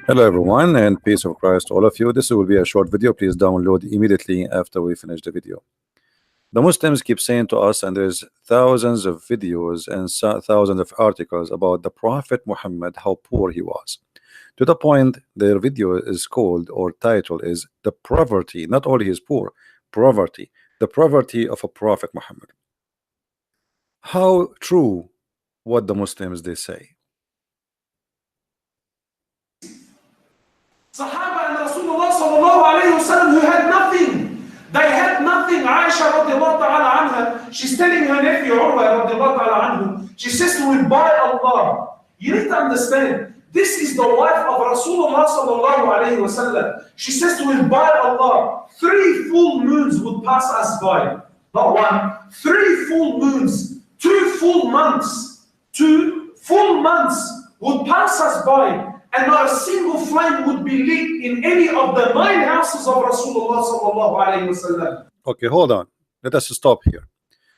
Hello everyone, and peace of Christ to all of you. This will be a short video. Please download immediately after we finish the video. The Muslims keep saying to us, and there's thousands of videos and thousands of articles about the Prophet Muhammad, how poor he was. To the point, their video is called, or title is, the poverty. Not only is poor, poverty, the poverty of a Prophet Muhammad. How true what the Muslims they say? Sahaba and Rasulullah sallallahu alayhi wasallam who had nothing. They had nothing. Aisha radiallahu ta'ala anha, she's telling her nephew Urwa radiallahu ta'ala anhu, she says to him, by Allah, you need to understand, this is the wife of Rasulullah sallallahu alayhi wasallam. She says to him, by Allah, 3 full moons would pass us by. Not one, 3 full moons, 2 full months, 2 full months would pass us by. And not a single flame would be lit in any of the 9 houses of Rasulullah sallallahu alayhi wasallam. Okay, hold on. Let us stop here.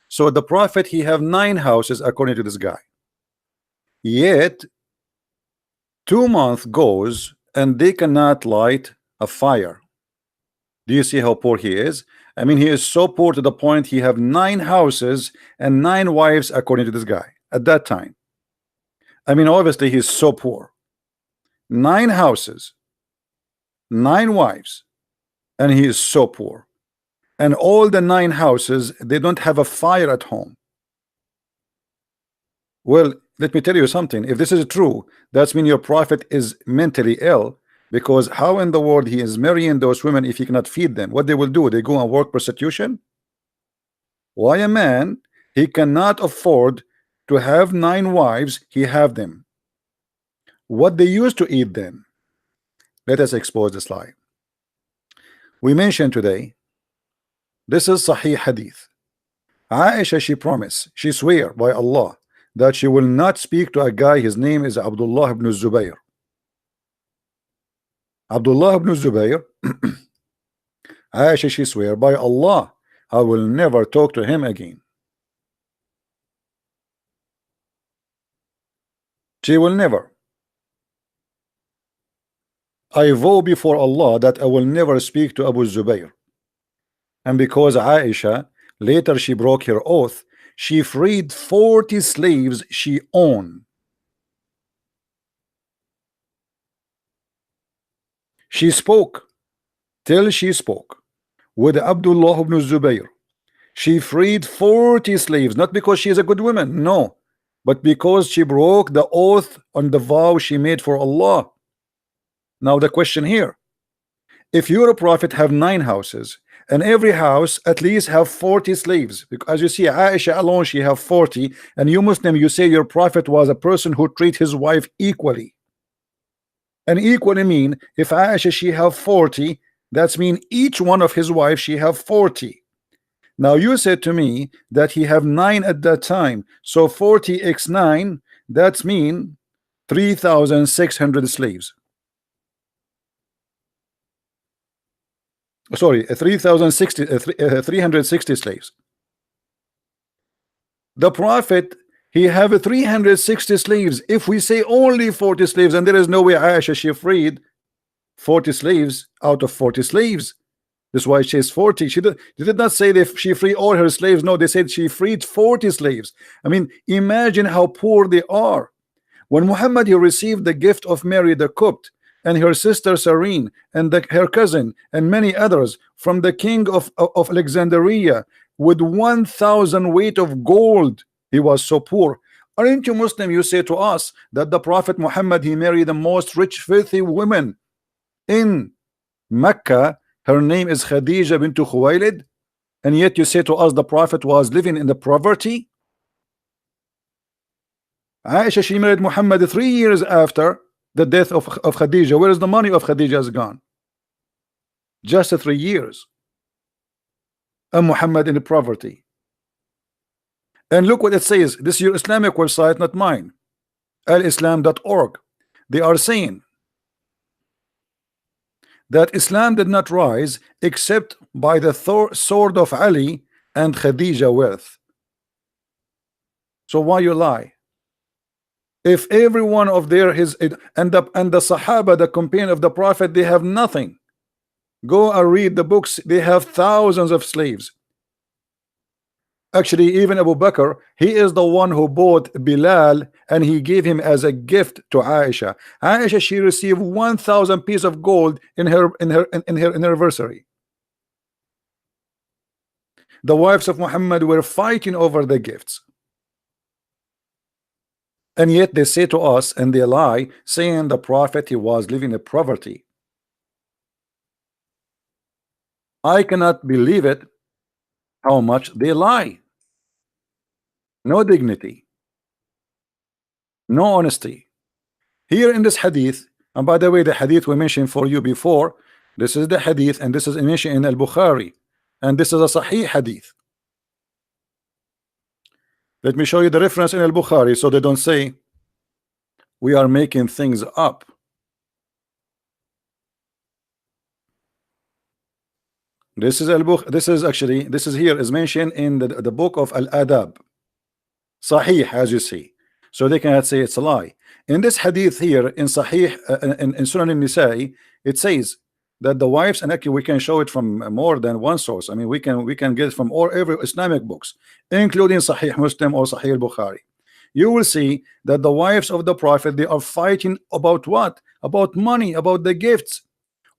So the Prophet, he have 9 houses according to this guy. Yet 2 months goes and they cannot light a fire. Do you see how poor he is? I mean, he is so poor to the point he have 9 houses and 9 wives according to this guy at that time. I mean, obviously he's so poor. 9 houses, 9 wives, and he is so poor. And all the 9 houses, they don't have a fire at home. Well, let me tell you something. If this is true, that's mean your prophet is mentally ill, because how in the world he is marrying those women if he cannot feed them? What they will do? They go and work prostitution? Why a man, he cannot afford to have 9 wives, he have them. What they used to eat then? Let us expose this lie. We mentioned today, this is Sahih Hadith. Aisha, she promised, she swear by Allah that she will not speak to a guy, his name is Abdullah ibn Zubayr. Abdullah ibn Zubayr, Aisha, she swear by Allah, I will never talk to him again. She will never. I vow before Allah that I will never speak to Abu Zubayr. And because Aisha later she broke her oath, she freed 40 slaves she owned. She spoke till she spoke with Abdullah ibn Zubayr. She freed 40 slaves, not because she is a good woman, no, but because she broke the oath on the vow she made for Allah. Now the question here, if you're a prophet have 9 houses and every house at least have 40 slaves, because as you see Aisha alone she have 40, and you Muslim you say your prophet was a person who treat his wife equally, and equally mean if Aisha she have 40, that's mean each one of his wives she have 40. Now you said to me that he have 9 at that time, so 40 x 9, that's mean 3,600 slaves. Sorry, 360 slaves. The prophet, he have 360 slaves. If we say only 40 slaves, and there is no way Aisha she freed 40 slaves out of 40 slaves. That's why she is 40. She did not say that she freed all her slaves. No, they said she freed 40 slaves. I mean, imagine how poor they are. When Muhammad he received the gift of Mary the Copt and her sister Serene and her cousin and many others from the king of Alexandria with 1,000 weight of gold, he was so poor. Aren't you Muslim? You say to us that the Prophet Muhammad he married the most rich filthy women in Mecca. Her name is Khadija bint Khuwaylid, and yet you say to us the Prophet was living in the poverty. Aisha she married Muhammad 3 years after the death of Khadija. Where is the money of Khadija has gone? Just 3 years. And Muhammad in the poverty. And look what it says. This is your Islamic website, not mine. alislam.org. They are saying that Islam did not rise except by the sword of Ali and Khadija wealth. So why you lie? If every one of their and the Sahaba, the companion of the Prophet, they have nothing. Go and read the books. They have thousands of slaves. Actually, even Abu Bakr, he is the one who bought Bilal and he gave him as a gift to Aisha. Aisha, she received 1,000 pieces of gold in her anniversary. The wives of Muhammad were fighting over the gifts. And yet they say to us, and they lie, saying the Prophet, he was living in poverty. I cannot believe it, how much they lie. No dignity, no honesty. Here in this hadith, and by the way, the hadith we mentioned for you before, this is the hadith, and this is mentioned in Al-Bukhari, and this is a Sahih hadith. Let me show you the reference in Al-Bukhari so they don't say we are making things up. This is here is mentioned in the book of Al-Adab. Sahih, as you see. So they cannot say it's a lie. In this hadith here in Sahih, in Sunan al-Nisa'i, it says that the wives, and actually we can show it from more than one source. I mean, we can get it from every Islamic books, including Sahih Muslim or Sahih al-Bukhari. You will see that the wives of the Prophet, they are fighting about what? About money, about the gifts.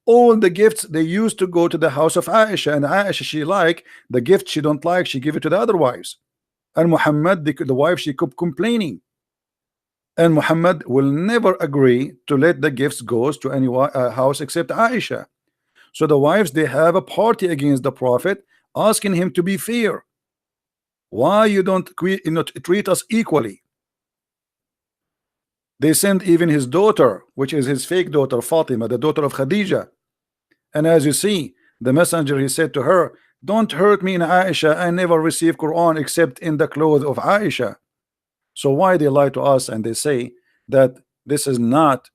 All the gifts, they used to go to the house of Aisha, and Aisha, she like the gift she don't like, she give it to the other wives. And Muhammad, the wife, she kept complaining. And Muhammad will never agree to let the gifts go to any house except Aisha. So the wives, they have a party against the Prophet, asking him to be fair. Why you don't treat us equally? They sent even his daughter, which is his fake daughter Fatima, the daughter of Khadija. And as you see, the messenger, he said to her, don't hurt me in Aisha, I never receive Quran except in the clothes of Aisha. So why they lie to us and they say that this is not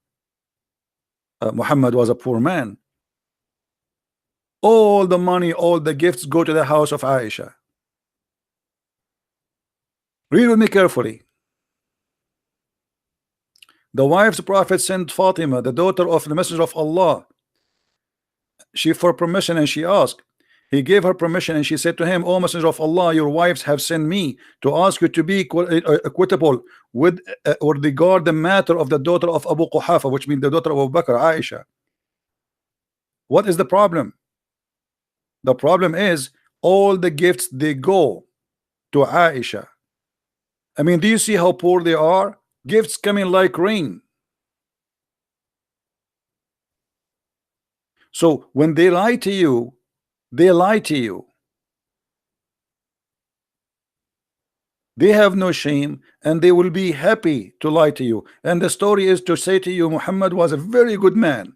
Muhammad was a poor man? All the money, all the gifts go to the house of Aisha. Read with me carefully. The wife's Prophet sent Fatima, the daughter of the Messenger of Allah. She for permission and she asked. He gave her permission and she said to him, O Messenger of Allah, your wives have sent me to ask you to be equitable with or regard the matter of the daughter of Abu Quhafa, which means the daughter of Abu Bakr, Aisha. What is the problem? The problem is all the gifts, they go to Aisha. I mean, do you see how poor they are? Gifts coming like rain. So when they lie to you, they lie to you. They have no shame and they will be happy to lie to you. And the story is to say to you, Muhammad was a very good man.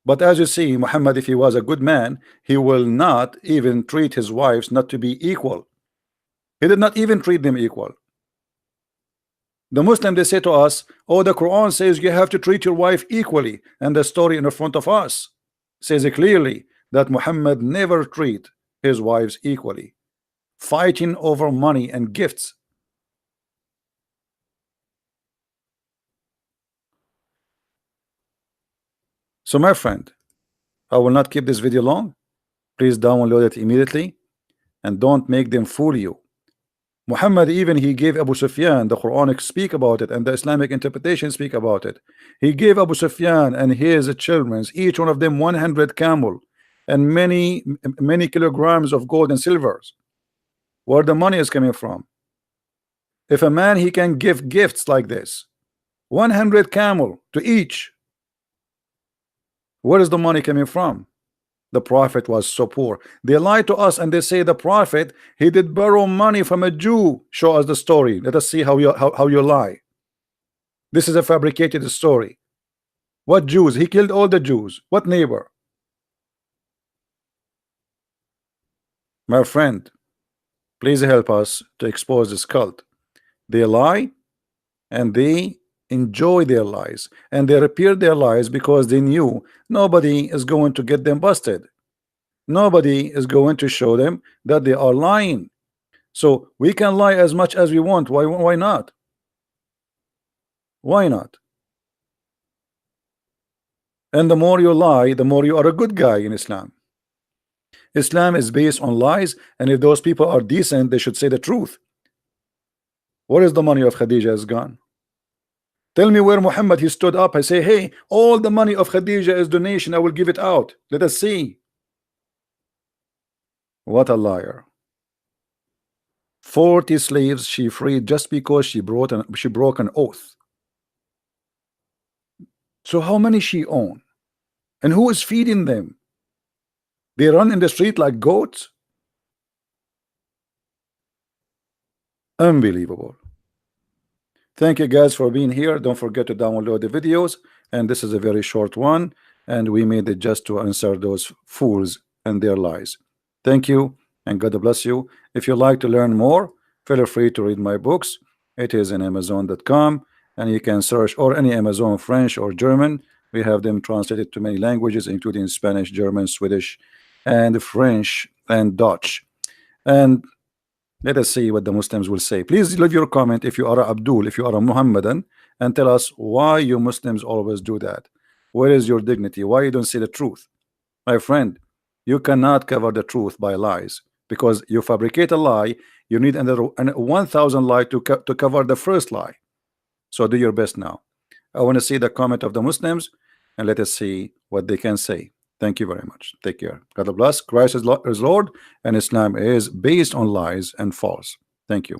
But as you see, Muhammad, if he was a good man, he will not even treat his wives not to be equal. He did not even treat them equal. The Muslim, they say to us, oh, the Quran says you have to treat your wife equally, and the story in front of us says it clearly that Muhammad never treat his wives equally, fighting over money and gifts. So my friend, I will not keep this video long. Please download it immediately and don't make them fool you. Muhammad, even he gave Abu Sufyan, the Quranic speak about it and the Islamic interpretation speak about it. He gave Abu Sufyan and his children, each one of them 100 camel and many kilograms of gold and silvers. Where the money is coming from? If a man, he can give gifts like this, 100 camel to each, where is the money coming from? The Prophet was so poor. They lie to us and they say the Prophet, he did borrow money from a Jew. Show us the story. Let us see how you lie. This is a fabricated story. What Jews? He killed all the Jews. What neighbor? My friend, please help us to expose this cult. They lie and they enjoy their lies, and they repeat their lies because they knew nobody is going to get them busted. Nobody is going to show them that they are lying. So we can lie as much as we want. Why not? Why not? And the more you lie, the more you are a good guy in Islam. Islam is based on lies, and if those people are decent, they should say the truth. Where is the money of Khadija has gone? Tell me where Muhammad, he stood up, I say, hey, all the money of Khadija is donation, I will give it out. Let us see. What a liar. 40 slaves she freed just because she broke an oath. So how many she own? And who is feeding them? They run in the street like goats? Unbelievable. Thank you guys for being here. Don't forget to download the videos, and this is a very short one, and we made it just to answer those fools and their lies. Thank you, and God bless you. If you like to learn more, feel free to read my books. It is in Amazon.com, and you can search, or any Amazon French or German. We have them translated to many languages, including Spanish, German, Swedish, and French, and Dutch. And let us see what the Muslims will say. Please leave your comment if you are Abdul, if you are a Muhammadan, and tell us why you Muslims always do that. Where is your dignity? Why you don't say the truth? My friend, you cannot cover the truth by lies, because you fabricate a lie, you need another 1,000 lies to cover the first lie. So do your best now. I want to see the comment of the Muslims, and let us see what they can say. Thank you very much. Take care. God bless. Christ is Lord, and Islam is based on lies and false. Thank you.